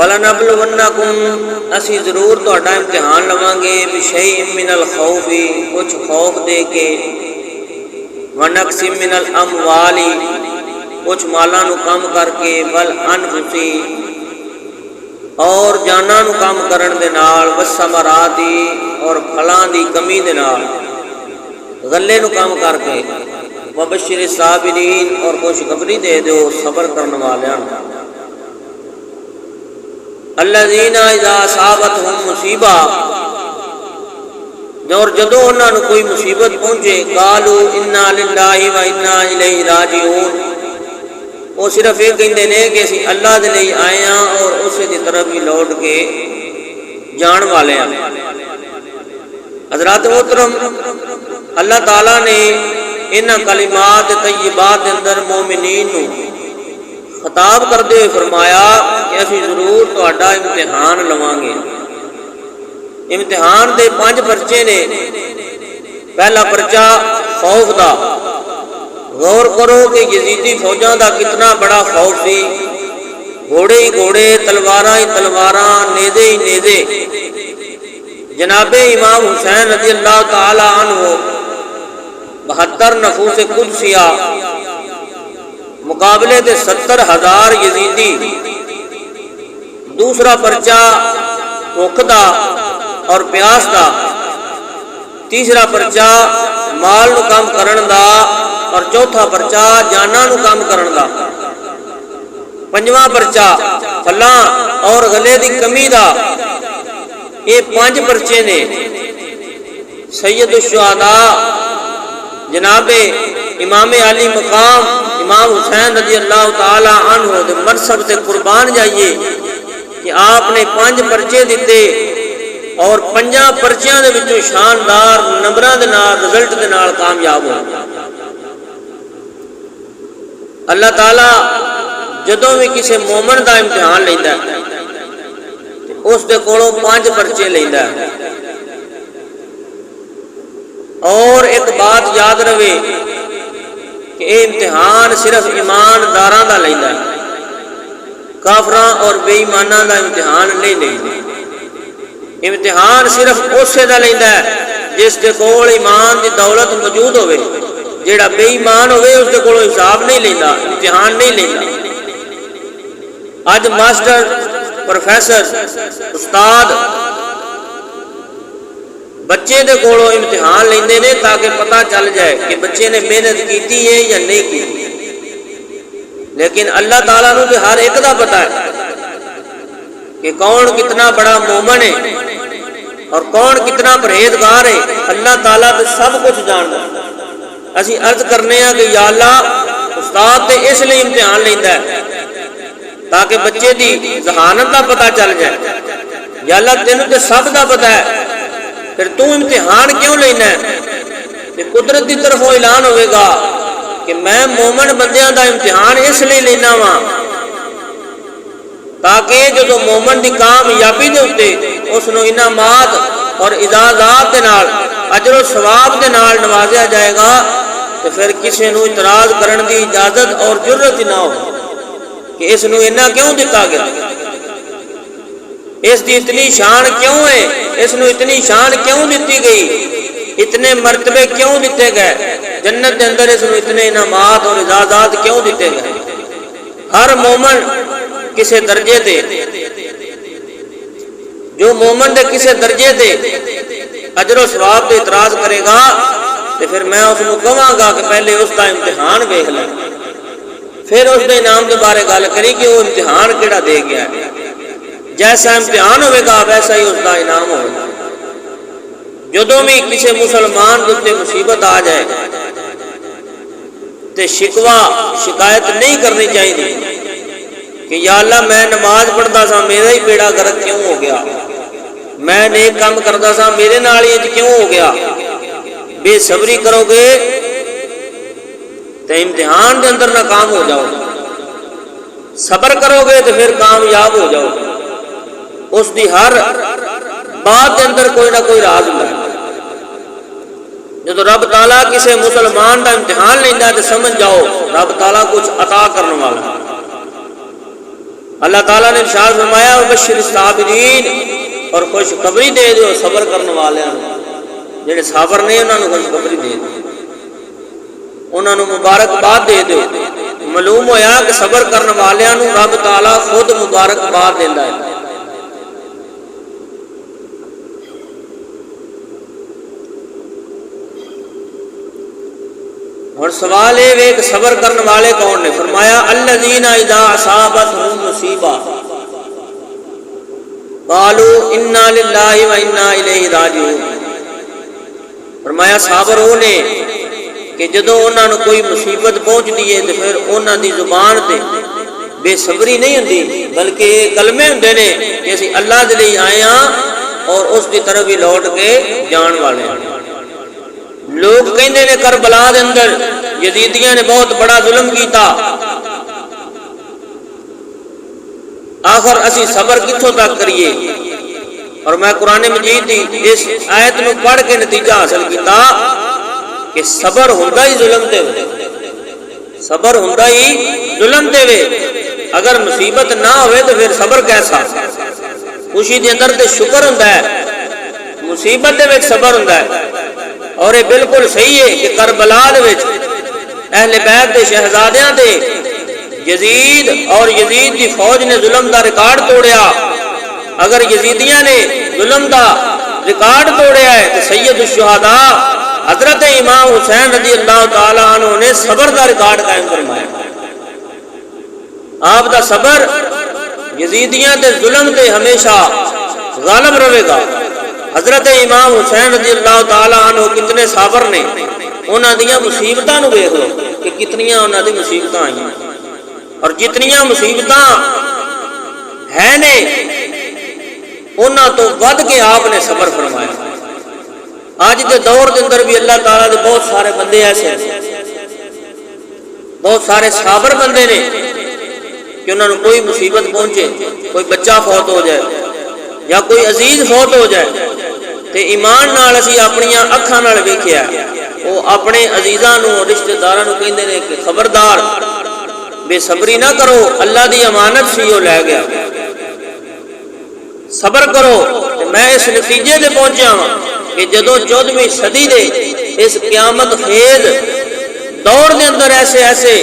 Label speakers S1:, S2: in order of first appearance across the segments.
S1: وَلَنَبْلُوَنَّكُمْ اسی ضرور تہاڈا امتحان لواں گے بِشَيْءٍ مِّنَ الْخَوْفِ کچھ خوف دے کے وَنَقْصٍ مِّنَ الْأَمْوَالِ کچھ مالاں نو کم کر کے وَالْأَنفُسِ اور جاناں نو کم کرن دے نال وَالثَّمَرَاتِ اور پھلاں دی کمی دے نال غلے نو کم کر کے وَبَشِّرِ الصَّابِرِينَ اور خوشخبری دے دیو صبر کرن والیاں الذین اذا اصابتهم مصیبہ اور جدوں انہاں نو کوئی مصیبت پہنچے قالوا انا للہ و انا الیہ راجعون وہ صرف یہ کہندے نے کہ اسی اللہ دے لئی آئے ہاں اور اسی دی طرف ہی لوٹ کے جان والے ہیں۔ حضرات محترم، اللہ تعالیٰ نے انہاں کلمات طیبات دے اندر مومنین نو خطاب کردے ہوئے فرمایا کہ اسی ضرور تہاڈا امتحان لواں گے۔ امتحان دے 5 پرچے نے۔ پہلا پرچہ خوف دا، غور کرو کہ یزیدی فوجاں دا کتنا بڑا خوف سی، گھوڑے ہی گھوڑے، تلواراں ہی تلواراں، نیزے ہی نیزے۔ جناب امام حسین رضی اللہ تعالی عنہ 72 نفوس قدسیہ مقابلے دے 70,000 یزیدی۔ دوسرا پرچہ بھوک دا اور پیاس دا۔ تیسرا پرچہ مال نو کم کرن دا اور چوتھا پرچہ جاناں نو کم کرن دا۔ پنجواں پرچہ پھلاں اور غلے دی کمی دا۔ یہ 5 پرچے نے۔ سید الشہداء جناب امام علی مقام امام حسین رضی اللہ تعالی عنہ دے مرصد سے قربان جائیے کہ آپ نے 5 پرچے دیتے اور 5 پرچیاں دے وچوں شاندار نمبراں دے نال رزلٹ دے نال کامیاب ہوئے۔ اللہ تعالیٰ جدوں بھی کسی مومن دا امتحان لیندا ہے اس دے کولوں 5 پرچے لیندا ہے۔ اور ایک بات یاد رہے کہ یہ امتحان صرف ایمانداراں دا لیندا ہے، کافراں اور بے ایماناں دا امتحان نہیں لیندا۔ امتحان صرف اسے دا لیندا ہے جس دے کول ایمان دی دولت موجود ہوئے۔ جیڑا بے ایمان ہوئے اس دے کول حساب نہیں لیندا، امتحان نہیں لیندا۔ اج ماسٹر، پروفیسر، استاد بچے دے کولوں امتحان لیندے نے تاکہ پتہ چل جائے کہ بچے نے محنت کیتی ہے یا نہیں کی۔ لیکن اللہ تعالیٰ نو تو ہر ایک دا پتہ ہے کہ کون کتنا بڑا مومن ہے اور کون کتنا پرہیزگار ہے۔ اللہ تعالیٰ تو سب کچھ جاندا ہے۔ اسی عرض کرنے ہیں کہ یا اللہ استاد تے اس لیے امتحان لیندا ہے تاکہ بچے دی ذہانت دا پتہ چل جائے۔ یا اللہ تینوں تے سب دا پتہ ہے، پھر تو امتحان کیوں لینا ہے؟ کہ قدرت دی طرفوں اعلان ہوئے گا کہ میں مومن بندیاں دا امتحان اس لیے لینا وا تاکہ جو مومن دی کامیابی دے اتے اس نو انعامات اور اعزازات دے نال اجر و ثواب دے نال نوازیا جائے گا، تو پھر کسی نو اعتراض کرن دی اجازت اور جرت نہ ہو کہ اس نو اتنا کیوں دتا گیا، اس دی اتنی شان کیوں ہے، اس نو اتنی شان کیوں دیتی گئی، اتنے مرتبے کیوں دیتے گئے، جنت دے اندر اس نو اتنے انعامات اور اعزازات کیوں دیتے گئے۔ ہر مومن کسے درجے دے، جو مومن دے کسے درجے دے اجر و ثواب دے اعتراض کرے گا تو پھر میں اس نو کہاں گا کہ پہلے اس دا امتحان ویکھ لے، پھر اس دے انعام دے بارے گل کری کہ وہ امتحان کیڑا دے گیا ہے۔ جیسا امتحان ہوئے گا ویسا ہی اس کا انعام ہوئے گا۔ جدوں بھی کسی مسلمان کے مصیبت آ جائے تو شکوہ شکایت نہیں کرنی چاہیے کہ یا اللہ میں نماز پڑھتا سا میرا ہی بیڑا گرک کیوں ہو گیا، میں نیک کام کرتا سا میرے نال ہی کیوں ہو گیا۔ بے صبری کرو گے تو امتحان دے اندر ناکام ہو جاؤ گے، صبر کرو گے تو پھر کامیاب ہو جاؤ گے۔ اس دی ہر بات کے اندر کوئی نہ کوئی راز ہوندا ہے۔ جب رب تعالیٰ کسی مسلمان کا امتحان لینا ہے تو سمجھ جاؤ رب تعالیٰ کچھ عطا کرنے والا۔ اللہ تعالیٰ نے ارشاد فرمایا وبشر الصابرین، اور خوشخبری دے دو صبر کرنے والوں، جڑے صابر نے انہوں نے خوشخبری دے دو، انہوں نے مبارکباد دے دو۔ معلوم ہویا کہ صبر کرنے والوں رب تعالیٰ خود مبارکباد دینا ہے۔ اور سوال ہے کہ صبر کرنے والے کون نے؟ فرمایا الذین اذا اصابتهم مصیبہ قالوا انا للہ و انا الیہ راجعون۔ فرمایا صابر وہ نے کہ جدوں انہاں نوں کوئی مصیبت پہنچتی ہے تو پھر انہاں دی زبان تے بے صبری نہیں ہوندی، بلکہ کلمے ہوندے نے کہ اسی اللہ دے لئی آئے ہاں اور اس دی طرف ہی لوٹ کے جان والے ہیں۔ لوگ کہندے نے کربلا دے اندر یزیدیاں نے بہت بڑا ظلم کیتا، آخر اسی صبر کتھوں تک کریے؟ اور میں قرآن مجید دی اس آیت نو پڑھ کے نتیجہ حاصل کیتا کہ صبر ہوندا ہی ظلم دے وے، صبر ہوندا ہی ظلم دے وے۔ اگر مصیبت نہ ہوئے تو پھر صبر کیسا؟ خوشی دے اندر تے شکر ہوندا ہے، مصیبت دے وچ صبر ہوندا ہے۔ اور یہ بالکل صحیح ہے کہ کربلا دے وچ اہل بیت دے شہزادیاں تے یزید اور یزید دی فوج نے ظلم دا ریکارڈ توڑیا۔ اگر یزیدیاں نے ظلم دا ریکارڈ توڑیا ہے تو سید الشہداء حضرت امام حسین رضی اللہ تعالیٰ عنہ نے صبر دا ریکارڈ قائم فرمایا۔ آپ دا صبر یزیدیاں تے ظلم تے ہمیشہ غالب رہے گا۔ حضرت امام حسین رضی اللہ تعالیٰ عنہ کتنے صابر نے، انہاں دیاں مصیبتاں نو ویکھ لو کہ کتنیاں انہاں دی مصیبتاں آئیں، اور جتنیاں مصیبتاں ہیں نے انہاں تو ود کے آپ نے صبر فرمایا۔ آج دے دور دے اندر بھی اللہ تعالیٰ دے بہت سارے بندے ایسے ہیں، بہت سارے صابر بندے نے کہ انہوں نے کوئی مصیبت پہنچے، کوئی بچہ فوت ہو جائے یا کوئی عزیز فوت ہو جائے تے ایمان نال اسی اپنی اکھاں نال ویکھیا وہ اپنے عزیزاں نو رشتہ داراں نو کہندے نے کہ خبردار بے صبری نہ کرو، اللہ دی امانت سی وہ لے گیا، صبر کرو۔ میں اس نتیجے تے پہنچیا ہوں کہ جدوں 14ویں صدی دے اس قیامت خیز دور دے اندر ایسے ایسے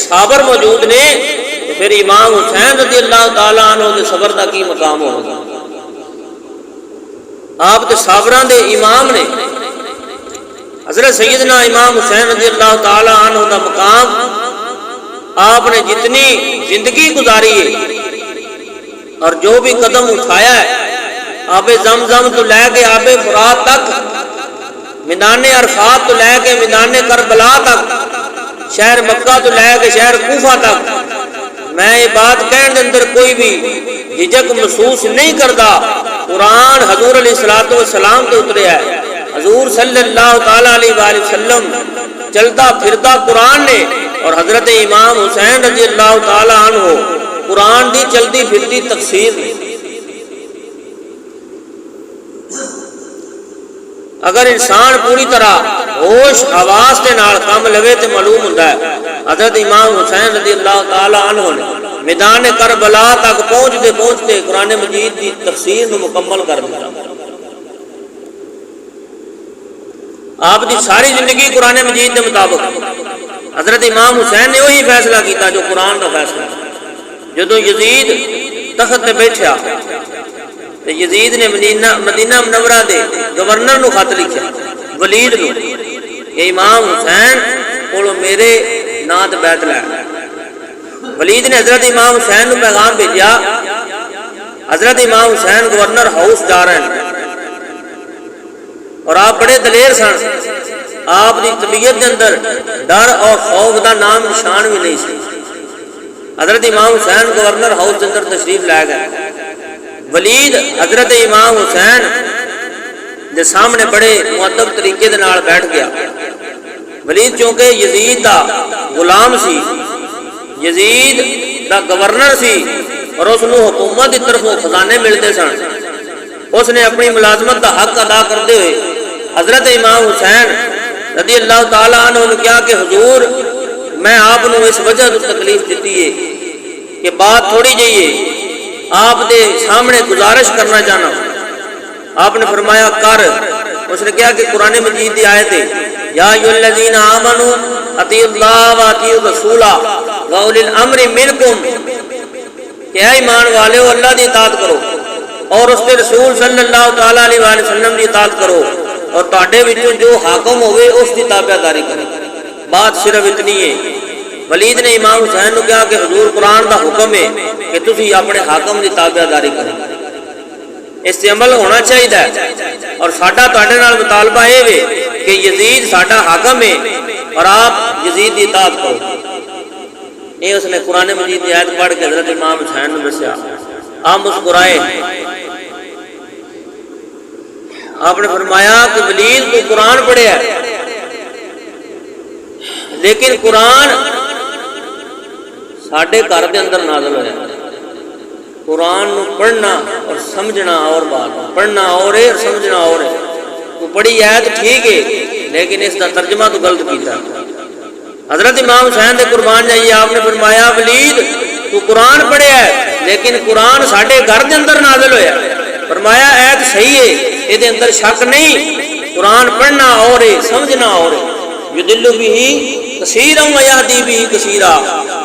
S1: صابر موجود نے، پھر امام حسین رضی اللہ تعالیٰ عنہ دے صبر دا کی مقام ہوگا؟ آپ تے صابراں دے امام نے۔ حضرت سیدنا امام حسین رضی اللہ تعالیٰ عنہ دا مقام آپ نے جتنی زندگی گزاری ہے اور جو بھی قدم اٹھایا ہے، آب زمزم تو لے کے آب فرات تک، میدان عرفات تو لے کے میدان کربلا تک، شہر مکہ تو لے کے شہر کوفہ تک، میں یہ بات کہنے دے اندر کوئی بھی جھجک محسوس نہیں کرتا۔ قرآن حضور علیہ السلام تو اتریا ہے، حضور صلی اللہ تعالیٰ علیہ وآلہ وسلم چلتا پھرتا قرآن نے، اور حضرت امام حسین رضی اللہ تعالیٰ عنہ قرآن دی چلتی پھرتی تفسیر نے۔ اگر انسان پوری طرح ہوش حواس کے نال کام لوے تو معلوم ہوتا ہے حضرت امام حسین رضی اللہ تعالیٰ عنہ نے میدان کربلا تک پہنچتے پہنچتے قرآن مجید کی تفسیر نو مکمل کر دیا۔ آپ دی ساری زندگی قرآن مجید کے مطابق، حضرت امام حسین نے وہی فیصلہ کیتا جو قرآن کا فیصلہ۔ جدو یزید تخت تے بیٹھا تو یزید نے مدینہ منورہ دے گورنر نو خط لکھا، ولید نو، کہ امام حسین کولو میرے نام تے بیعت لے۔ ولید نے حضرت امام حسین نو پیغام بھیجا، حضرت امام حسین گورنر ہاؤس جا رہے ہیں، اور آپ بڑے دلیر سن، آپ دی طبیعت کے اندر ڈر اور خوف دا نام نشان بھی نہیں سی۔ حضرت امام حسین گورنر ہاؤس کے اندر تشریف لے گئے۔ ولید حضرت امام حسین دے سامنے بڑے مؤدب طریقے دے نال بیٹھ گیا۔ ولید چونکہ یزید دا غلام سی، یزید دا گورنر سی، اور اس نو حکومت کی طرفوں خزانے ملتے سن، اس نے اپنی ملازمت کا حق ادا کرتے ہوئے حضرت امام حسین رضی اللہ تعالیٰ عنہ نے کہا کہ حضور میں آپ نے اس وجہ تو تکلیف دیتی ہے کہ بات تھوڑی جائیے آپ دے سامنے گزارش کرنا چاہنا. آپ نے فرمایا کر. اس نے کیا کہ قرآن مجید کی آیت ہے یا ایھا الذین آمنوا اطیعوا اللہ واطیعوا الرسول واولی الامر منکم، کہ اے ایمان والے ہو اللہ کی اطاعت کرو اور اس کے رسول صلی اللہ تعالی علیہ وآلہ وسلم کی اطاعت کرو اور تواڈے وچوں جو حاکم ہوئے اس کی تابعداری کرو. بات صرف اتنی ہے. ولید نے امام حسین کو کہا کہ حضور قرآن کا حکم ہے کہ تسی اپنے حاکم کی تابعداری کرو. اس سے عمل ہونا چاہیے اور ساڈا تواڈے نال مطالبہ یہ ہے کہ یزید ساڈا حاکم ہے اور آپ یزید کی اطاعت کرو. یہ اس نے قرآن مجید کی آیت پڑھ کے حضرت امام حسین نے دسیا. آپ مسکرائے. آپ نے فرمایا کہ ولید تو قرآن پڑھیا ہے لیکن قرآن ساڈے گھر دے اندر نازل ہوا. قرآن نو پڑھنا اور سمجھنا اور بات، پڑھنا اور ہے اور سمجھنا اور ہے. تو پڑھی آیت ٹھیک ہے لیکن اس کا ترجمہ تو غلط کیتا. حضرت امام حسین دے قربان جائیے. آپ نے فرمایا ولید تو قرآن پڑھیا ہے لیکن قرآن ساڈے گھر دے اندر نازل ہویا. فرمایا آیت صحیح ہے، یہ دے اندر شک نہیں. قرآن پڑھنا اور ہے سمجھنا اور ہے. یضل بہ کثیرا ویہدی بہ کثیرا.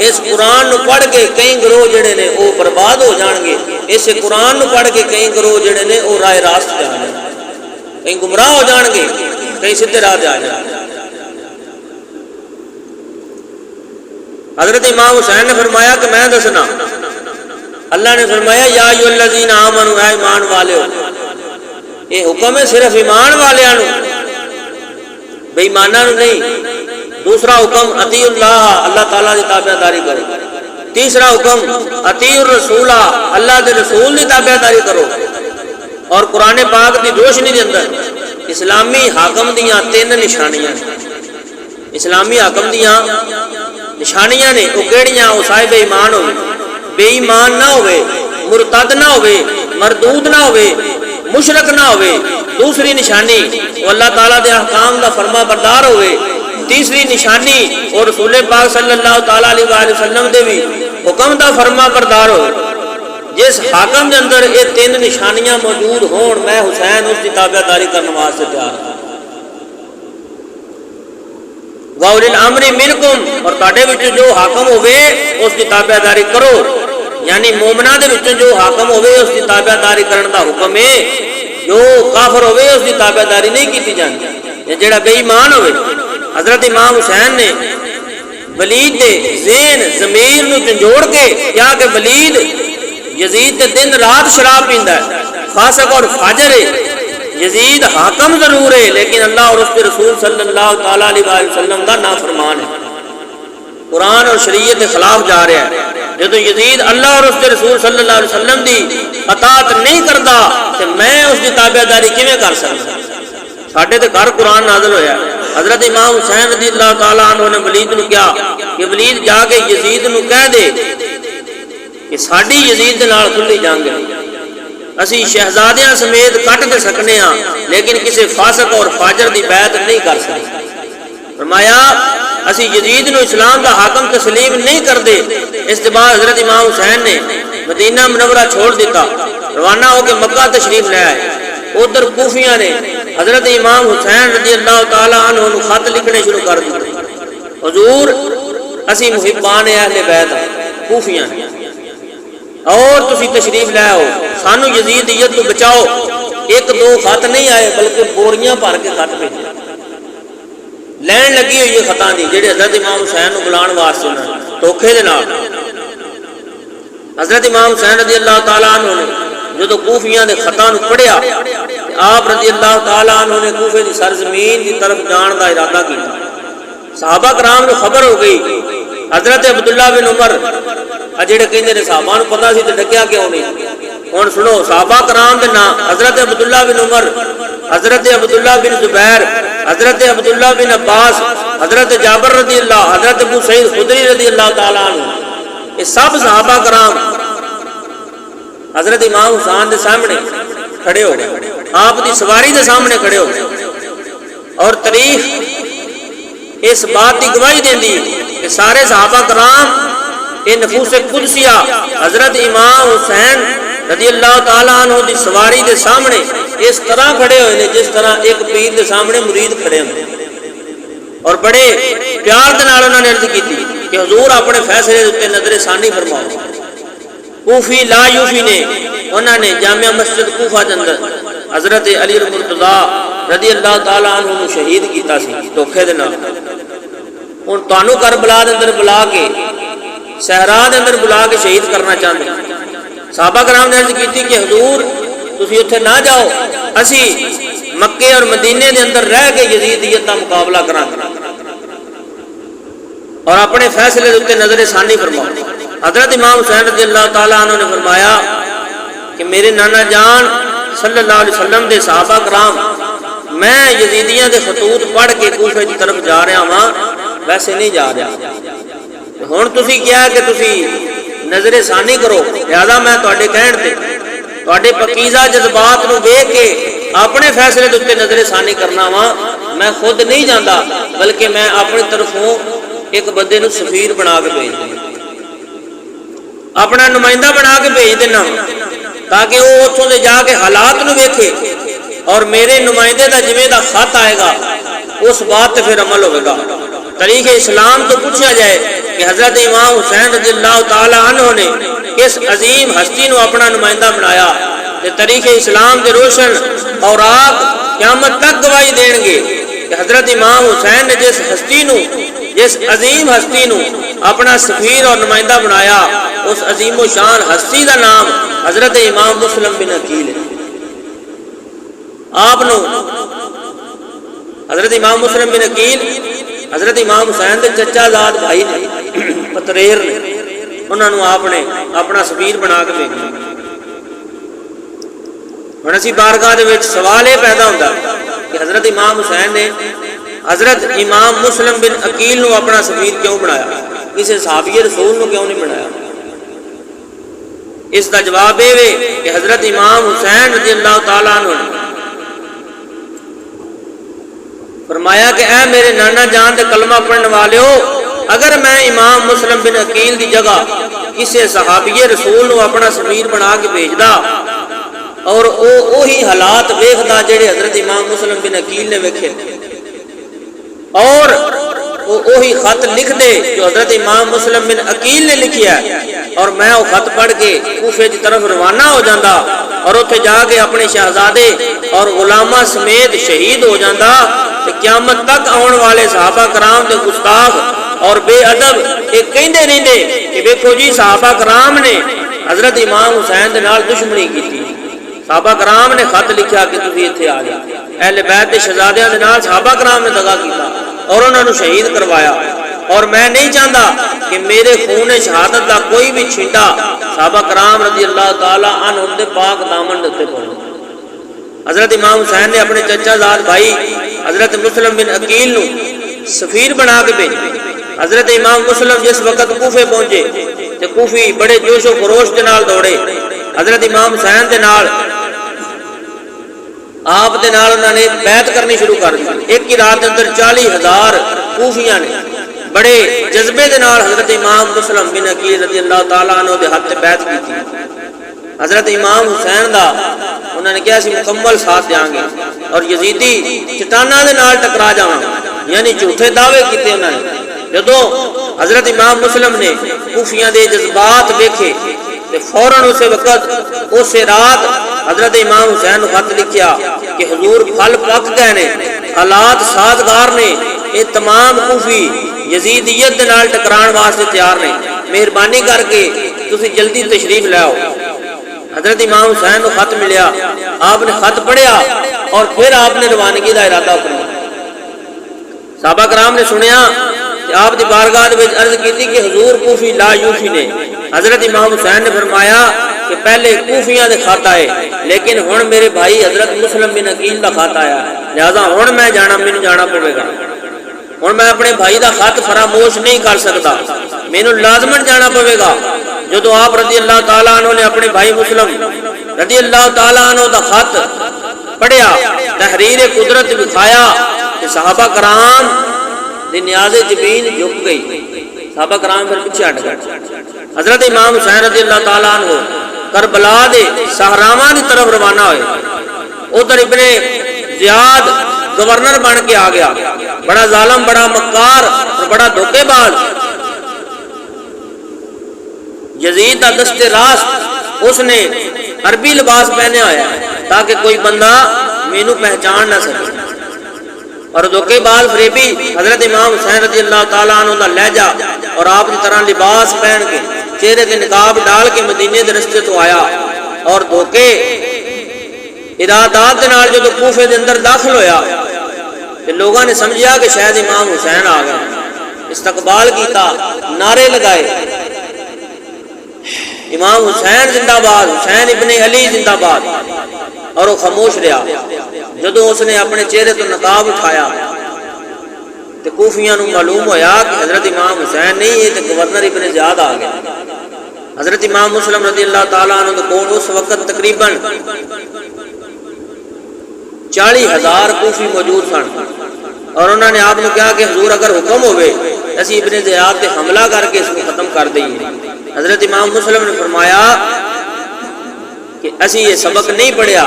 S1: اس قرآن نو پڑھ کے کئی گروہ جڑے نے وہ برباد ہو جان گے. اس قرآن نو پڑھ کے کئی گروہ جڑے نے وہ راہ راست جا جان گے، کئی گمراہ ہو جان گے، کئی سیدھے راہ جا جان گے. حضرت امام حسین نے فرمایا کہ میں دسنا. اللہ نے فرمایا یا ایھا الذین آمنوا، اے ایمان والے ہو. یہ حکم ہے صرف ایمان والیاں نو، بے ایماناں نو نہیں. دوسرا حکم اطیعوا اللہ، اللہ تعالیٰ کی تابعداری کرو. تیسرا حکم اطیعوا الرسول، اللہ کے رسول کی تابعداری کرو. اور قرآن پاک کی روشنی کے اندر اسلامی حاکم دیاں 3 نشانیاں. اسلامی حاکم دیاں نشانیاں نے وہ کیڑیاں؟ وہ صاحب ایمان ہوئے، بے ایمان نہ ہوئے، مرتد نہ ہوئے، مردود نہ ہوئے، مشرک نہ ہوئے. دوسری نشانی وہ اللہ تعالیٰ دے احکام دا فرما بردار ہوئے. تیسری نشانی اور رسول پاک صلی اللہ تعالیٰ علیہ وآلہ وسلم دے بھی حکم دا فرما بردار ہوئے. جس حاکم دے اندر یہ 3 نشانیاں موجود ہون، میں حسین اس کی تابعداری کرنے واسطے تیار ہوں. وَأُولِي الْأَمْرِ مِنْكُمْ، اور تواڈے وچ جو حاکم ہوئے اس کی تابعداری کرو. یعنی مومناں دے وچ جو حاکم ہوئے اس کی تابعداری کرن دا حکم ہے. جو کافر ہوئے اس کی تابعداری نہیں کیتی جاندی. جڑا بے ایمان ہوئے. حضرت امام حسین نے ولید دے ذہن ضمیر نو جھنجوڑ کے کیا کہ ولید یزید دے دن رات شراب پیندا ہے، فاسق اور فاجر ہے. یزید حاکم ضرور ہے لیکن اللہ اور اس کے رسول صلی اللہ تعالیٰ علیہ وسلم کا نافرمان ہے. قرآن اور شریعت کے خلاف جا رہا ہے. جب یزید اللہ اور اس کے رسول صلی اللہ علیہ وسلم کی اطاعت نہیں کرتا تو میں اس کی تابعداری کیویں کر سکتا؟ ساڈے تے گھر قرآن نازل ہویا. حضرت امام حسین رضی اللہ تعالیٰ عنہ نے ولید نو کیا کہ ولید جا کے یزید نو کہہ دے کہ ساڈی یزید دے نال کھلی جنگ ہے. اسی شہزادیاں سمیت کٹ دے سکنے ہاں لیکن کسی فاسق اور فاجر دی بیعت نہیں کر سکتے. فرمایا اسی یزید نو اسلام دا حاکم تسلیم نہیں کردے. اس کے بعد حضرت امام حسین نے مدینہ منورہ چھوڑ دیتا، روانہ ہو کے مکہ تشریف لے آئے. ادھر کوفیاں نے حضرت امام حسین رضی اللہ تعالیٰ عنہ خط لکھنے شروع کر دیتے. حضور اسی محبان اہل بیت کوفیاں نے اور تسی تشریف لے آؤ، سانو یزیدیت تو بچاؤ. 1-2 خط نہیں آئے بلکہ بوریاں بھر کے خط بھیجے. لین لگی ہوئی ہے خطاں دی جڑے حضرت امام حسین نو بلان واسطے دھوکھے دے نال. حضرت امام حسین رضی اللہ تعالیٰ عنہ نے جدو کوفیاں دے خطاں نو پڑھیا آپ رضی اللہ تعالیٰ عنہ نے کوفے دی سرزمین دی طرف جان دا ارادہ کیا. صحابہ کرام نو خبر ہو گئی. حضرت عبداللہ بن عمر جڑے کہندے نے صحابہ نو پتہ سی تے ڈکیا کیوں نہیں. ہن سنو صحابہ کرام دے نام حضرت عبداللہ بن عمر، حضرت عبداللہ بن زبیر، حضرت عبداللہ بن عباس، حضرت جابر رضی اللہ، حضرت ابو سعید خدری رضی اللہ تعالیٰ عنہ، یہ سب صحابہ کرام حضرت امام حسین دے سامنے کھڑے ہو گئے، آپ دی سواری دے سامنے کھڑے ہو گئے. اور تاریخ اس بات کی گواہی دیندی کہ سارے صحابہ کرام یہ نفوس قدسیہ حضرت امام حسین رضی اللہ تعالیٰ عنہ دی سواری دے سامنے اس طرح کھڑے ہوئے نے جس طرح ایک پیر دے سامنے مرید کھڑے ہوئے، اور بڑے پیار دے نال انہوں نے عرض کی تھی کہ حضور اپنے فیصلے تے نظر ثانی فرماؤ۔ کوفی لا یوفی نے انہوں نے جامعہ مسجد کوفہ دے اندر حضرت علی المرتضیٰ رضی اللہ تعالیٰ عنہ کو شہید کیتا سی دھوکھے دے نال۔ ہن تانوں کربلا دے اندر بلا کے صحرا دے اندر بلا کے شہید کرنا چاہتے ہیں۔ صحابہ کرام نے عرض کی کہ حضور تسی اتھے نہ جاؤ، اسی مکے اور مدینے دے اندر رہ کے یزیدیت کا مقابلہ کرا اور اپنے فیصلے دے اوپر نظر ثانی فرماؤ۔ حضرت امام حسین رضی اللہ تعالیٰ عنہ نے فرمایا کہ میرے نانا جان صلی اللہ علیہ وسلم دے صحابہ کرام میں یزیدیاں دے خطوط پڑھ کے کوفے کی طرف جا رہا ہاں، ویسے نہیں جا رہا، ہن تسی کیا کہ تسی نظر ثانی کرو، لہذا میں تواڈے کہن تے تواڈے پکیزہ جذبات نو ویکھ کے اپنے فیصلے دے اوپر نظر ثانی کرنا وا، میں خود نہیں جاندا بلکہ میں اپنی طرفوں ایک بندے نو سفیر بنا کے بھیج دینا، اپنا نمائندہ بنا کے بھیج دینا تاکہ وہ اتوں سے جا کے حالات نو ویکھے اور میرے نمائندے دا جویں دا خط آئے گا اس بات تے پھر عمل ہوئے گا۔ تاریخ اسلام تو پوچھا جائے کہ حضرت امام حسین رضی اللہ تعالی عنہ نے کس عظیم ہستی نو اپنا نمائندہ بنایا، کہ تاریخ اسلام کے روشن اور آپ قیامت تک گواہی دیں گے کہ حضرت امام حسین نے جس ہستی نو، جس عظیم ہستی نو اپنا سفیر اور نمائندہ بنایا، اس عظیم و شان ہستی دا نام حضرت امام مسلم بن عقیل ہے۔ آپ نو حضرت امام مسلم بن عقیل حضرت امام حسین دے چچا زاد بھائی نے پتریر نے، انہوں نے آپ نے اپنا سفیر بنا کے بھیجا۔ ہن اسی بارگاہ دے وچ سوال یہ پیدا ہوتا کہ حضرت امام حسین نے حضرت امام مسلم بن عقیل نو اپنا سفیر کیوں بنایا، کسی صحابی رسول نو کیوں نہیں بنایا؟ اس کا جواب یہ ہے کہ حضرت امام حسین رضی اللہ تعالیٰ عنہ نے فرمایا کہ اے میرے نانا جان دے کلمہ پڑھنے والےو، اگر میں امام مسلم بن عقیل دی جگہ کسی صحابی رسول نو اپنا سفیر بنا کے بھیجدا اور وہی حالات ویکھدا جڑے حضرت امام مسلم بن عقیل نے ویکھے اور وہی خط لکھ دے جو حضرت امام مسلم بن عقیل نے لکھیا ہے، اور میں وہ خط پڑھ کے کوفے کی طرف روانہ ہو جاندہ اور اتنے جا کے اپنے شہزادے اور غلامہ سمیت شہید ہو جاندہ، کہ قیامت تک آن والے صحابہ کرام دے گستاخ اور بے ادب ایک کہندے رہندے کہ دیکھو جی صحابہ کرام نے حضرت امام حسین دے نال دشمنی کی تھی، صحابہ کرام نے خط لکھیا کہ تسی ایتھے آ جا، اہل بیت دے شہزادیاں دے نال صحابہ کرام نے دغا کیتا اور انہوں نے شہید کروایا، اور میں نہیں چاہتا کہ میرے خون شہادت کا کوئی بھی چھینٹا صحابہ کرام رضی اللہ تعالیٰ عنہ دے پاک دامن دے پڑے۔ حضرت امام حسین نے اپنے چچا زاد بھائی حضرت مسلم بن عقیل نو سفیر بنا کے بھیجا۔ حضرت امام مسلم جس وقت کوفے پہنچے تے کوفی بڑے جوش و خروش دے نال دوڑے حضرت امام حسین دے نال آپ دے نال انہوں نے بیعت کرنی شروع کر دی۔ ایک ہی رات اندر 40,000 کوفیاں نے بڑے جذبے دے نال حضرت امام مسلم بن عقیل رضی اللہ تعالیٰ عنہ دے ہاتھ تے بیعت کی تھی۔ حضرت امام حسین دا انہوں نے کہا سی مکمل ساتھ دیاں گے اور یزیدی چٹانہ دے نال ٹکرا جاواں، یعنی جھوٹے دعوے کیتے انہوں نے۔ جدوں حضرت امام مسلم نے کوفیاں دے جذبات دیکھے تے فوراً اسے وقت اسے رات حضرت امام حسین نے خط لکھیا کہ حضور پھل پک گئے نے، حالات سازگار نے، یہ تمام کوفی یزیدیت دے نال ٹکران واسطے تیار نے، مہربانی کر کے تسی جلدی تشریف لے آؤ۔ حضرت امام حسین کو خط ملیا، آپ نے خط پڑھیا اور پھر آپ نے روانگی کا ارادہ فرمایا۔ صحابہ کرام نے سنیا کہ آپ دی بارگاہ وچ عرض کی کہ حضور کوفی لا یوفی نے۔ حضرت امام حسین نے فرمایا کہ پہلے کوفیاں دے خط آئے لیکن ہن میرے بھائی حضرت مسلم بن عقیل دا خط آیا، لہذا ہن میں مینوں جانا پڑے گا، ہن میں اپنے بھائی دا خط فراموش نہیں کر سکتا، مینوں لازمن جانا پڑے گا۔ جدو آپ رضی اللہ تعالیٰ عنہ نے اپنے بھائی مسلم رضی اللہ تعالیٰ عنہ دا خط پڑھیا، تحریر قدرت دکھایا کہ صحابہ کرام دی نیاز جبین جھک گئی، صحابہ کرام پھر پیچھے ہٹ گئے۔ حضرت امام حسین رضی اللہ تعالیٰ عنہ کربلا دے صحراواں دی طرف روانہ ہوئے۔ ادھر ابن زیاد گورنر بن کے آ گیا، بڑا ظالم، بڑا مکار اور بڑا دھوکے باز۔ یزید دا دست راست اس نے عربی لباس پہنے آیا تاکہ کوئی بندہ مینوں پہچان نہ سکے، اور دھوکے باز فریبی حضرت امام حسین رضی اللہ تعالیٰ عنہ دا لہجہ اور آپ کی طرح لباس پہن کے چہرے کے نقاب ڈال کے مدینے دے رستے تو آیا، اور دھوکے ارادات دے نال جو کوفے دے اندر داخل ہویا کہ لوگوں نے سمجھیا کہ شاید امام حسین آ گیا، استقبال کیتا، نعرے لگائے، امام حسین زندہ باد، حسین ابن علی زندہ باد، اور وہ خاموش رہا۔ جدو اس نے اپنے چہرے تو نقاب اٹھایا تو کوفیاں نو معلوم ہویا کہ حضرت امام حسین نہیں ہے، تو گورنر ابن زیاد آ گیا۔ حضرت امام مسلم رضی اللہ تعالیٰ عنہ کے کول اس وقت تقریباً 40,000 کوفی موجود سن، اور انہوں نے آپ نے کہا کہ حضور اگر حکم ہوئے اسی ابن زیاد پہ حملہ کر کے اس کو ختم کر دئیے۔ حضرت امام مسلم نے فرمایا کہ اسی یہ سبق نہیں پڑھیا،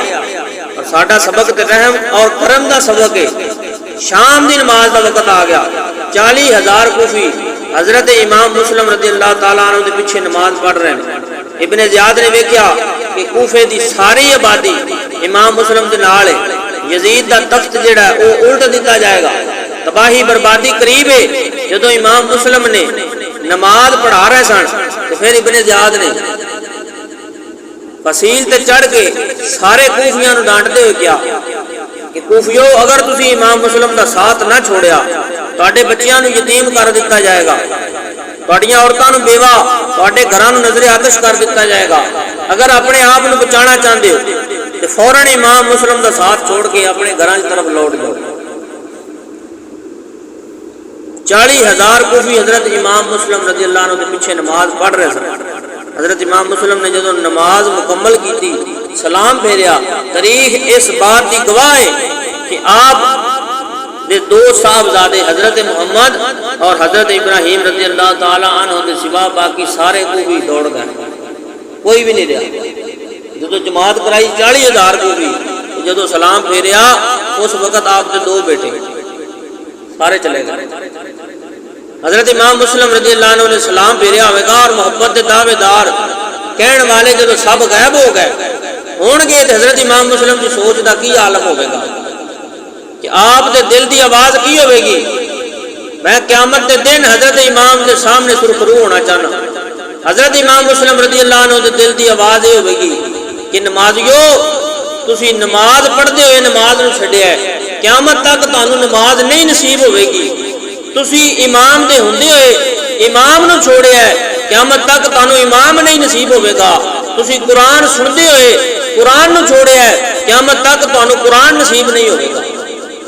S1: اور ساڈا سبق تے رحم اور کرم دا سبق ہے۔ شام دی نماز دا وقت آ گیا، 40,000 کوفی حضرت امام مسلم رضی اللہ تعالیٰ عنہ دے پیچھے نماز پڑھ رہے ہیں۔ ابن زیاد نے ویکھیا کہ کوفے دی ساری آبادی امام مسلم دے نال ہے، یزید دا تخت جڑا ہے وہ الٹ دیتا جائے گا، تباہی بربادی قریب ہے۔ جدو امام مسلم نے نماز پڑھا رہے سن تو پھر ابن زیاد نے فصیل تے چڑھ کے سارے کوفیاں نو ڈانٹتے ہوئے کیا کہ کوفیو اگر تسی امام مسلم دا ساتھ نہ چھوڑیا تواڈے بچیاں نو یتیم کر دتا جائے گا، تواڈیاں عورتاں نو بیوہ، تواڈے گھراں نو نظر آتش کر دتا جائے گا۔ اگر اپنے آپ نو بچانا چاہندے ہو تو فوراً امام مسلم دا ساتھ چھوڑ کے اپنے گھراں کی طرف لوٹ جاؤ۔ 40,000 کوفی حضرت امام مسلم رضی اللہ عنہ کے پیچھے نماز پڑھ رہے سن۔ حضرت امام مسلم نے جدو نماز مکمل کی تھی، سلام پھیریا، تاریخ اس بات کی گواہ ہے کہ آپ دے دو صاحبزادے حضرت محمد اور حضرت ابراہیم رضی اللہ تعالی عنہ کے سوا باقی سارے کوفی دوڑ گئے، کوئی بھی نہیں رہا۔ جدو جماعت کرائی 40,000 کوفی، جدو سلام پھیریا اس وقت آپ کے دو بیٹے سارے چلے گئے۔ حضرت امام مسلم رضی اللہ عنہ نے سلام پھیریا ہوئے گا، اور محبت دے دعوے دار کہن والے جدو سب غائب ہو گئے ہون گے تو حضرت امام مسلم کی سوچ دا کی عالم ہوئے گا کہ آپ دے دل دی آواز کی ہوئے گی۔ میں قیامت دے دن حضرت امام دے سامنے سرخرو ہونا چاہنا۔ حضرت امام مسلم رضی اللہ عنہ دے دل دی آواز یہ ہوئے گی کہ نمازیو تسی نماز پڑھتے ہوئے نماز نو چھڈیا ہے، قیامت تک تانوں نماز نہیں نصیب ہوئے گی۔ تسی امام دے ہوندے ہوئے امام نو چھوڑیا ہے، قیامت تک تانوں امام نہیں نصیب ہوئے گا۔ تسی قرآن سندے ہوئے قرآن نو چھوڑیا ہے، قیامت تک تانوں قرآن نصیب نہیں ہوئے گا۔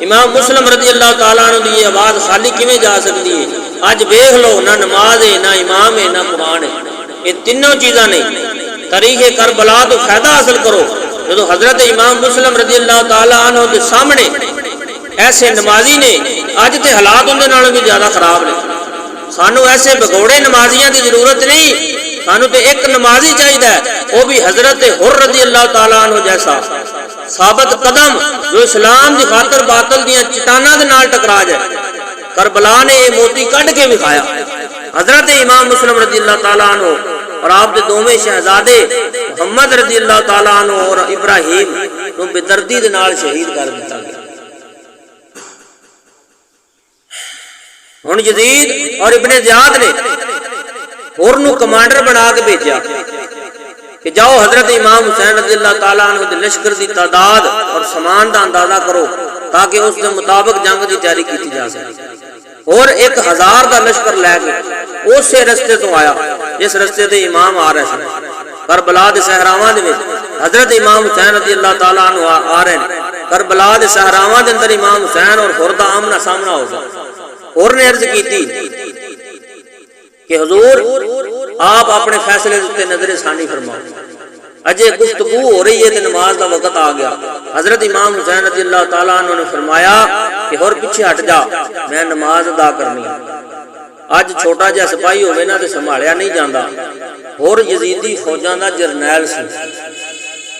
S1: امام مسلم رضی اللہ تعالیٰ عنہ دی آواز خالی کیویں جا سکتی ہے؟ اج دیکھ لو، نہ نماز ہے، نہ امام ہے، نہ قرآن ہے، یہ تینوں چیزاں نہیں۔ تاریخ کربلا تو فائدہ حاصل کرو، جدو حضرت امام مسلم رضی اللہ تعالیٰ عنہ کے سامنے ایسے نمازی نے، اج تے حالات اندر نالوں بھی زیادہ خراب نے۔ سانو ایسے بگوڑے نمازیاں کی ضرورت نہیں، سانو تے ایک نمازی چاہیے، وہ بھی حضرت حر رضی اللہ تعالیٰ عنہ جیسا ثابت قدم، جو اسلام دی خاطر باطل دیاں چٹاناں دے نال ٹکرا جائے۔ کربلا نے یہ موتی کڈ کے دکھایا۔ حضرت امام مسلم رضی اللہ تعالیٰ عنہ اور آپ دے دوویں شہزادے محمد رضی اللہ تعالیٰ عنہ اور ابراہیم نو بے دردی دے نال شہید کر دتا گیا۔ ہن یزید اور ابن زیاد نے اور نو کمانڈر بنا کے بھیجا کہ جاؤ حضرت امام حسین رضی اللہ تعالیٰ عنہ دے لشکر دی تعداد اور سامان دا اندازہ کرو تاکہ اس کے مطابق جنگ دی تیاری کی جا سکے۔ اور 1000 دا لشکر لے کے اسی رستے تو آیا جس رستے تے امام آ رہے سن۔ کربلا دے صحراواں دے وچ حضرت امام حسین رضی اللہ تعالیٰ عنہ آ رہے ہیں۔ کربلا دے صحراواں دے اندر امام حسین اور حر دا آمنا سامنا ہو گیا۔ اور نے عرض کی تھی کہ حضور آپ اپنے فیصلے تے نظر ثانی فرماؤ، اجے گفتگو ہو رہی ہے تے نماز دا وقت آ گیا۔ حضرت امام حسین رضی اللہ تعالیٰ عنہ نے فرمایا کہ اور پیچھے ہٹ جا، میں نماز ادا کرنی ہے۔ اج چھوٹا جہا سپاہی ہوے نا تے سنبھالیا نہیں جاندا، اور یزیدی فوجاں دا جرنیل سی۔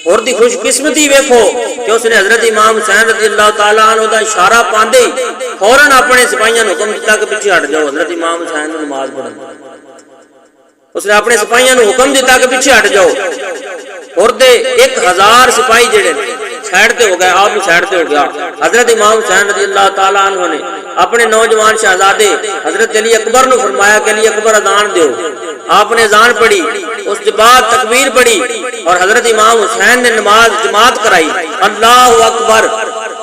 S1: اور دی خوش قسمتی ویکھو کہ اس نے حضرت امام حسین رضی اللہ تعالیٰ عنہ دا اشارہ پاندے ہی فوراً اپنے سپاہیاں نوں حکم دیتا کہ پیچھے ہٹ جاؤ، حضرت امام حسین نوں نماز پڑھن۔ اس نے اپنے سپاہیاں نوں حکم دیتا کہ پیچھے ہٹ جاؤ، اور دے 1000 سپاہی جڑے سائڈ تے ہو گئے، آپ بھی سائڈ تے ہو گیا۔ حضرت امام حسین رضی اللہ تعالیٰ عنہ نے اپنے نوجوان شہزادے حضرت علی اکبر نو فرمایا کہ علی اکبر اذان دیو۔ آپ نے اذان پڑھی، اس کے بعد تکبیر پڑھی، اور حضرت امام حسین نے نماز جماعت کرائی۔ اللہ اکبر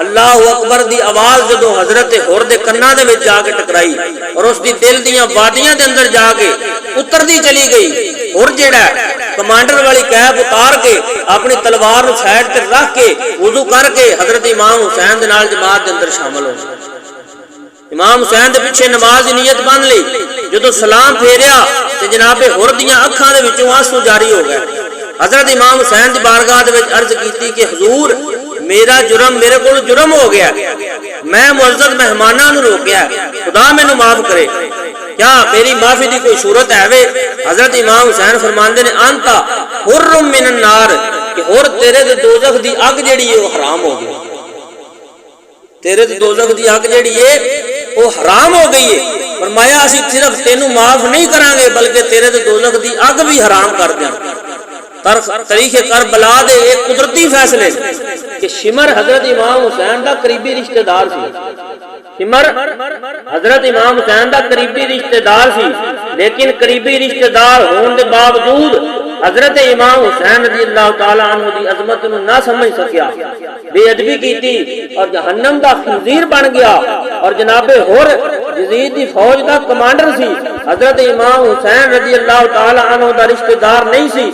S1: اللہ اکبر دی آواز جدو حضرت حر دے کنا دے وچ جا کے ٹکرائی اور اس دی دل دیاں وادیاں دے اندر جا کے اتردی چلی گئی، حر جیڑا کمانڈر والی کیپ اتار کے اپنی تلوار نو سائڈ تے رکھ کے وضو کر کے حضرت امام حسین دے نال جماعت دے اندر شامل ہو گیا۔ امام حسین دے پیچھے نماز دی نیت بن لئی، جدو سلام پھیریا تے جناب حر دیاں اکھاں دے وچوں آنسو جاری ہو گئے۔ حضرت امام حسین دی بارگاہ دے وچ عرض کیتی کہ حضور میرا جرم میرے کو جرم ہو گیا، میں معزز مہماناں نوں روکیا، خدا مینوں معاف کرے، کیا میری معافی دی کوئی صورت ہے وے؟ حضرت امام حسین فرماندے نے انتا حر من النار، کہ حر تیرے تے دوزخ دی اگ جڑی ہے وہ حرام ہو گئی، تیرے تے دوزخ دی اگ جڑی ہے وہ حرام ہو گئی ہے۔ فرمایا اسی صرف تینوں معاف نہیں کران گے بلکہ تیرے تے دوزخ دی اگ بھی حرام کر دیں۔ تاریخ کربلا دے ایک قدرتی فیصلے کہ شمر حضرت امام حسین دا قریبی رشتہ دار سی، شمر حضرت امام حسین دا قریبی رشتہ دار سی، لیکن قریبی رشتہ دار ہون دے باوجود حضرت امام حسین رضی اللہ تعالیٰ عنہ دی عظمت نو نہ سمجھ سکیا، بے ادبی کیتی اور جہنم دا خنزیر بن گیا۔ اور جناب حر یزید دی فوج دا کمانڈر سی، حضرت امام حسین رضی اللہ تعالیٰ عنہ دا رشتہ دار نہیں سی،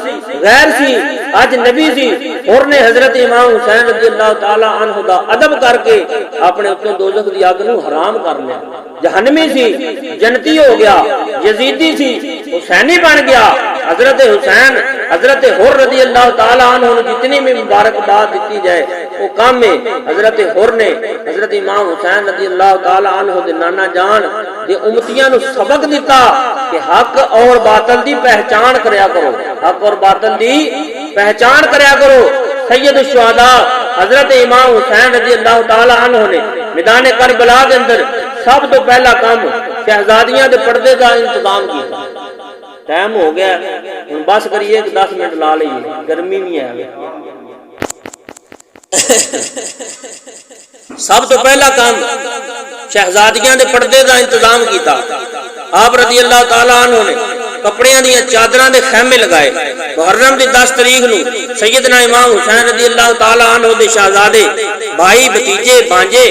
S1: غیر سی، اج نبی سی۔ حر نے حضرت امام حسین رضی اللہ تعالیٰ عنہ دا ادب کر کے اپنے اتوں دوزخ دی اگ نو حرام کر لیا، جہنمی سی، جنتی ہو گیا، یزیدی سی، حسینی بن گیا۔ حضرت حسین حضرت حر رضی اللہ تعالیٰ عنہ نے جتنی بھی مبارکباد دیتی جائے وہ کم ہے۔ حضرت حر نے حضرت امام حسین رضی اللہ تعالیٰ عنہ دے نانا جان دے امتیاں نو سبق دیتا کہ حق اور باطل دی پہچان کریا کرو، حق اور باطل دی پہچان کریا کرو۔ سید الشہداء حضرت امام حسین رضی اللہ تعالیٰ عنہ نے میدان کربلا کے اندر سب تو پہلا کام شہزادیاں دے پردے کا انتظام کیا۔ ٹائم ہو گیا ہن بس کریے کہ 10 منٹ لا لئیے، گرمی بھی ہے۔ سب تو پہلا کام شہزادیاں دے پردے دا انتظام کیتا۔ آپ رضی اللہ تعالیٰ عنہ نے کپڑیاں دیاں چادراں دے خیمے لگائے۔ محرم دی 10 تاریخ نو سیدنا امام حسین رضی اللہ تعالیٰ عنہ دے شہزادے بھائی بھتیجے بانجے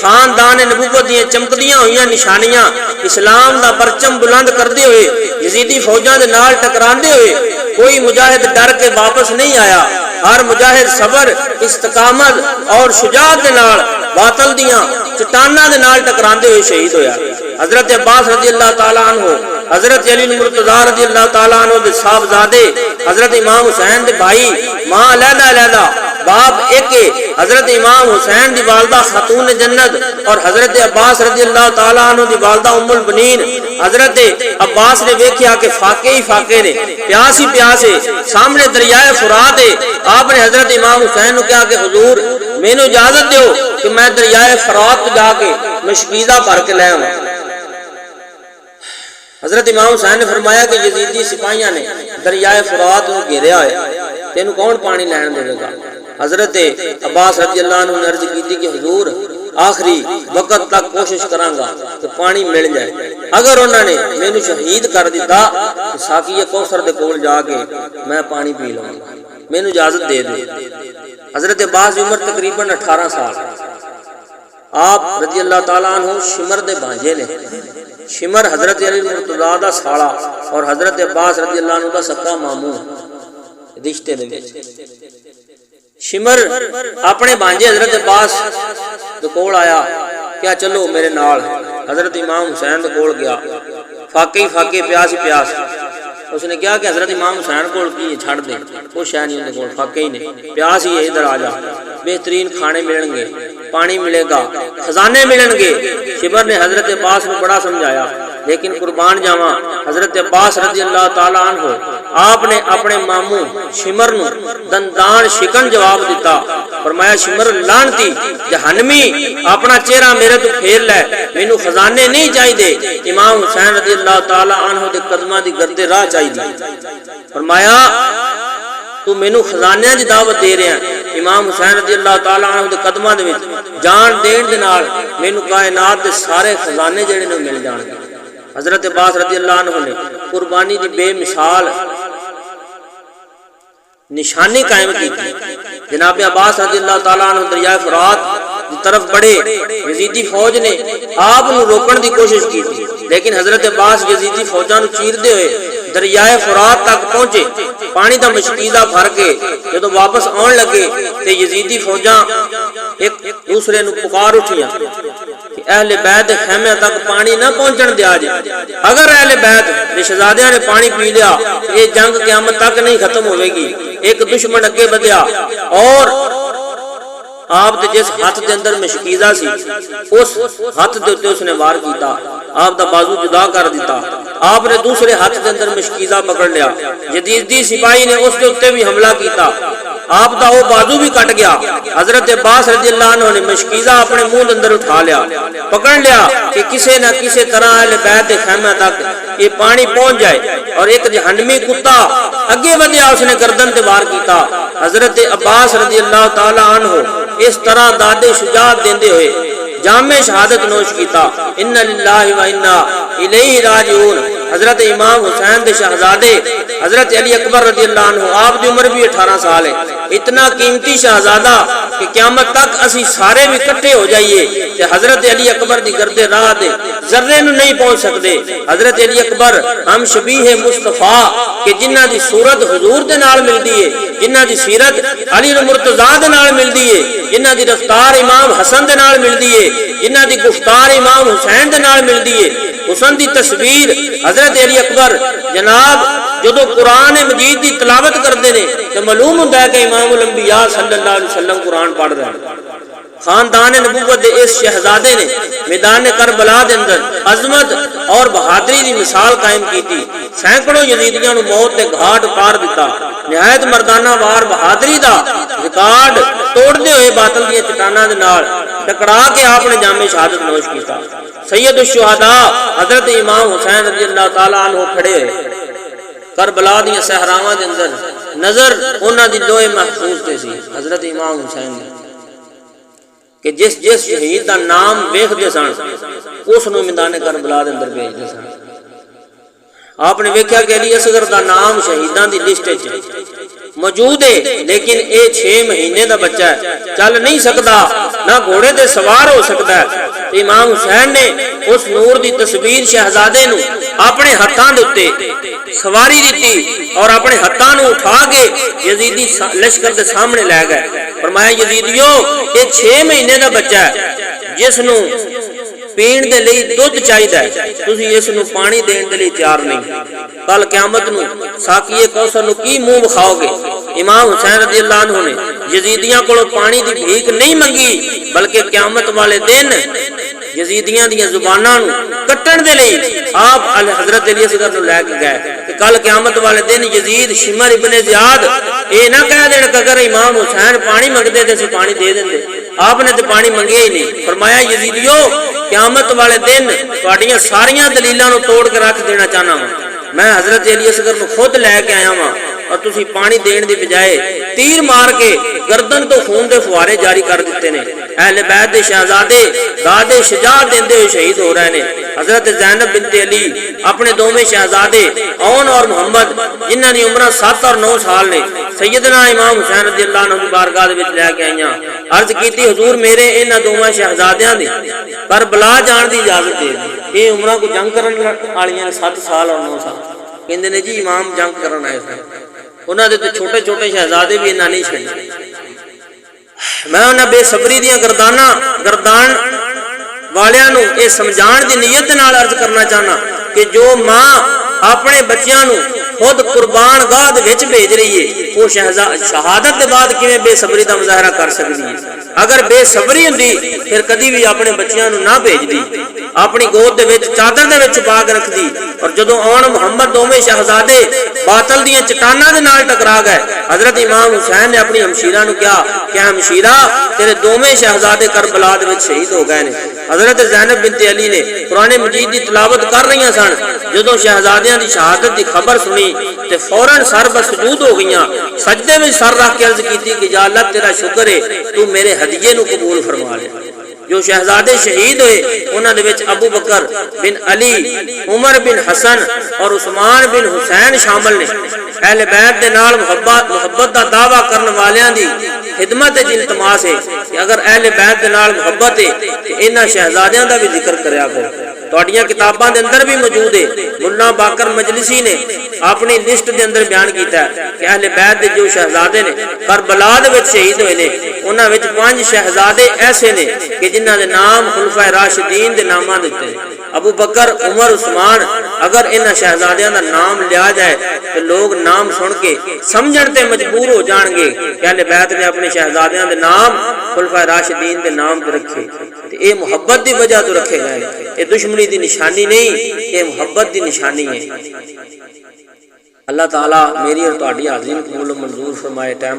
S1: خاندان نبوت دیاں چمکدیاں ہوئیاں نشانیاں اسلام دا پرچم بلند کردے ہوئے یزیدی فوجاں دے نال ٹکراندے ہوئے کوئی مجاہد ڈر کے واپس نہیں آیا۔ ہر مجاہد صبر استقامت اور شجاعت دے نال باطل دیاں چٹاناں دے نال ٹکراندے ہوئے شہید ہویا۔ حضرت عباس رضی اللہ تعالیٰ عنہ، حضرت علی مرتضیٰ رضی اللہ تعالیٰ عنہ دے صاحبزادے حضرت امام حسین دے بھائی ماں علیحدہ علیحدہ باپ ایک، حضرت امام حسین دی والدہ خاتون جنت اور حضرت عباس رضی اللہ تعالیٰ عنہ دی والدہ ام البنین۔ حضرت عباس نے دیکھا کہ فاقے ہی فاقے نے، پیاس ہی پیاس ہے، سامنے دریائے فرات ہے۔ آپ نے حضرت امام حسین کو کہا کہ حضور مینوں اجازت دیو کہ میں دریائے فرات جا کے مشکیزہ بھر کے لے آواں۔ حضرت امام حسین نے فرمایا کہ یزیدی سپاہیاں نے دریائے فرات کو گھیریا ہے، تینوں کون پانی لین دے گا؟ حضرت عباس رضی اللہ عنہ نے عرض کی کہ حضور آخری وقت تک کوشش کراں گا کہ پانی مل جائے، اگر انہوں نے مینوں شہید کر دیتا تو ساقی کوثر دے کول جا کے میں پانی پی لوں گا، مینوں اجازت دے دے۔ حضرت عباس کی عمر تقریباً 18 سال۔ آپ رضی اللہ تعالیٰ عنہ شمر دے بانجے نے۔ شمر حضرت علی مرتضیٰ دا سالا اور حضرت عباس رضی اللہ عنہ دا سکا ماموں رشتے دے وچ۔ شمر اپنے بانجے حضرت عباس دے کول آیا، کیا چلو میرے نال۔ حضرت امام حسین دے کول گیا، فاقے ہی فاقے پیاس ہی پیاس۔ اس نے کہا کہ حضرت امام حسین کول کی چھڑ دے، وہ شے نہیں اندے کول، فاقے ہی نے، پیاس ہی ہے، ادھر آ جا، بہترین کھانے ملن گے، پانی ملے گا، خزانے ملن گے۔ شمر نے حضرت عباس کو بڑا سمجھایا، لیکن قربان جاواں حضرت عباس رضی اللہ تعالی عنہ آپ نے اپنے ماموں شمر نو دندان شکن جواب دیتا، فرمایا شمر لعنتی جہنمی اپنا چہرہ میرے تو پھیر لے، مینوں خزانے نہیں چاہیے، امام حسین رضی اللہ تعالی عنہ دے قدماں دی گردے راہ چاہیے۔ فرمایا تو مینوں خزانے دی دعوت دے رہا ہے، امام حسین رضی اللہ تعالی عنہ دے قدماں دے وچ جان دین دے نال مینوں کائنات دے سارے خزانے جڑے نے مل جان گے۔ حضرت عباس رضی اللہ عنہ نے قربانی دی بے مثال نشانی قائم کی تھی۔ جناب عباس رضی اللہ تعالیٰ عنہ دریائے فرات کی طرف بڑھے، یزیدی فوج نے آپ نو روکن دی کوشش کی تھی، لیکن حضرت عباس یزیدی فوجاں نو چیردے ہوئے دریائے فرات تک پہنچے، پانی دا مشکیزہ بھر کے جدوں واپس آن لگے تے یزیدی فوجاں ایک دوسرے نو پکار اٹھیاں کہ اہل بیت خیمے تک پانی نہ پہنچن دیا جائے، اگر اہل بیت دے شہزادیاں نے پانی پی لیا یہ جنگ قیامت تک نہیں ختم ہوئے گی۔ ایک دشمن اگے بدیا اور آپ دے جس ہاتھ دے اندر مشکیزہ سی اس ہاتھ دے اوتے اس نے وار کیتا، آپ دا بازو جدا کر دیتا، آپ نے دوسرے ہاتھ دے اندر مشکیزہ پکڑ لیا، یزیدی سپاہی نے اس دے اوتے بھی حملہ کیتا، آپ دا وہ بازو بھی کٹ گیا۔ حضرت عباس رضی اللہ عنہ نے مشکیزہ اپنے منہ اندر اٹھا لیا، پکڑ لیا کہ کسی نہ کسی طرح اہل بیت خیمہ تک یہ پانی پہنچ جائے، اور ایک جہنمی کتا اگے بدیا، اس نے گردن تے وار کیتا۔ حضرت عباس رضی اللہ تعالی عنہ اس طرح دادے شجاعت دیندے ہوئے جام شہادت نوش کیتا، ان للہ و انا الیہ راجعون۔ حضرت امام حسین دے شہزادے حضرت علی اکبر رضی اللہ عنہ، آپ دی عمر بھی 18 سال ہے، اتنا قیمتی شہزادہ کہ قیامت تک اسی سارے بھی اکٹھے ہو جائیے کہ حضرت علی اکبر دی گردے راہ دے ذرے نو نہیں پہنچ سکتے۔ حضرت علی اکبر ہم شبیہ مصطفیٰ کہ جنہ دی صورت حضور دے نال ملدی ہے، جنہ دی سیرت علی المرتضیٰ دے نال ملدی ہے، جنہ دی رفتار امام حسن دے نال ملدی ہے، جنہ دی گفتار امام حسین دے نال ملدی ہے۔ حسن دی تصویر حضرت علی اکبر جناب جدو قرآن مجید دی تلاوت کرتے ہیں تو معلوم ہوتا ہے کہ امام الانبیاء صلی اللہ علیہ وسلم قرآن پڑھ رہے ہیں۔ خاندان نبوت دے اس شہزادے نے میدان کربلا دے اندر عظمت اور بہادری دی مثال قائم کی تھی، سینکڑوں یزیدیاں نو موت دے گھاٹ اتار دیتا، نہایت مردانہ وار بہادری دا ریکارڈ توڑدے ہوئے باطل دی چٹاناں دے نال ٹکرا کے آپ نے جام شہادت نوش کیتا۔ سید الشہداء حضرت امام حسین رضی اللہ تعالیٰ عنہ کھڑے ہوئے کربلا دی صحراواں دے اندر، نظر انہاں دی لوہے محفوظ تے سی حضرت امام حسین دی کہ جس شہید دا نام ویکھدے سن اس نو میدان کربلا دے اندر بھیجدے سن۔ آپ نے ویکھیا کہ علی اصغر دا نام شہیداں دی لسٹ وچ موجود ہے، لیکن اے 6 مہینے دا بچہ ہے، چل نہیں سکتا، نہ گھوڑے تے سوار ہو سکتا ہے۔ امام حسین نے اس نور دی تصویر شہزادے نو اپنے ہتھاں دے اوتے سواری دیتی اور اپنے ہتھاں نو اٹھا کے یزیدی لشکر دے سامنے لے گئے۔ فرمایا یزیدیو یہ 6 مہینے دا بچہ ہے جس نو پین دے لئی دودھ چاہیدا ہے، تسی اس نو پانی دین دے لئی تیار نہیں، کل قیامت نو ساقی کوثر نو کی منہ بکھاؤ گے؟ امام حسین رضی اللہ عنہ نے یزیدیاں کولوں پانی دی بھیک نہیں منگی، بلکہ قیامت والے دن یزیدیاں دیاں زباناں نو کٹن دے لئی آپ حضرت علی اصغر نو لے کے گئے کہ کل قیامت والے دن یزید شمر ابن زیاد اے نہ کہہ دین کہ اگر امام حسین پانی منگدے تے اسی پانی دے دیندے، آپ نے تے پانی منگیا ہی نہیں۔ فرمایا یزیدیو قیامت والے دن تہاڈیاں ساریاں دلیلاں نو توڑ کے رکھ دینا چاہنا ہوں، میں حضرت علی اصغر نو خود لے کے آیا ہاں اور تسی پانی دین دی بجائے تیر مار کے گردن تو خون دے فوارے جاری کر دیتے نے۔ اہل بیت دے شہزادے دادے شجاعت دیندے ہوئے شہید ہو رہے نے۔ حضرت زینب بنت علی اپنے دوویں شہزادے اون اور محمد جنہاں دی عمریں 7 اور 9 سال نے سیدنا امام حسین رضی اللہ عنہ دی بارگاہ دے وچ لے کے آئیاں، عرض کیتی حضور میرے انہاں دوواں شہزادیاں دی کربلا جان دی اجازت دے دیں۔ یہ عمرہ کو جنگ کرن والیاں 7 سال اور 9 سال کہندے نے جی امام جنگ کرن آئے سن، انہاں دے تے چھوٹے چھوٹے شہزادے بھی انہاں نہیں چھڈے۔ میں انہاں بے صبری دیاں گردان والیاں نو اے سمجھان دی نیت نال عرض کرنا چاہنا کہ جو ماں اپنے بچیاں نو خود قربان گاہ دے وچ بھیج رہی ہے، وہ شہادت دے بعد کیویں بے صبری دا مظاہرہ کر سکتی ہے؟ اگر بے صبری ہوندی پھر کدی بھی اپنے بچیاں نو نہ بھیجدی، اپنی گود دے وچ چادر دے وچ چھپا کے رکھ دی۔ اور جدوں آن محمد دوویں شہزادے باطل دیاں چٹاناں دے نال ٹکرا گئے، حضرت امام حسین نے اپنی ہمشیرہ نو کہا کہ ہمشیرہ تیرے دوویں شہزادے کربلا دے وچ شہید ہو گئے نے۔ حضرت زینب بنت علی نے قرآن مجید دی تلاوت کر رہی سن، جدوں شہزادیاں دی شہادت دی خبر سنی تے فوراً سر بسجود ہو گئیاں، سجدے میں سر رکھ کے عرض کیتی کہ یا اللہ تیرا شکر ہے تو میرے ہدیے نو قبول فرما لے۔ جو شہزادے شہید ہوئے انہاں دے وچ ابو بکر بن علی، عمر بن حسن اور عثمان بن حسین شامل نے۔ اہل بیت دے نال محبت دا دعویٰ کرن والیاں دی خدمت التماس ہے کہ اگر اہل بیت دے نال محبت ہے تے انہاں شہزادیاں دا بھی ذکر کریا کرو۔ تہاڈیاں کتاباں دے اندر بھی موجود ہے، ملا باقر مجلسی نے اپنی لسٹ دے اندر بیان کیتا ہے کہ اہل بیت دے جو شہزادے نے کربلا دے وچ شہید ہوئے نے، انہاں وچ 5 شہزادے ایسے نے کہ جنہاں دے نام خلفائے راشدین دے ناماں دتے ہیں، ابو بکر، عمر، عثمان۔ اگر انہاں شہزادیاں دا نام لیا جائے تو لوگ نام سن کے سمجھن تے مجبور ہو جان گے کہ اہل بیت نے اپنے شہزادیاں دے نام خلفائے راشدین دے نام تے رکھے، تے اے محبت دی وجہ تو رکھے گئے، اے دشمنی دی نشانی نہیں، اے محبت دی نشانی ہے۔ اللہ تعالیٰ میری اور تہاڈی حاضری قبول و منظور فرمائے۔ ٹائم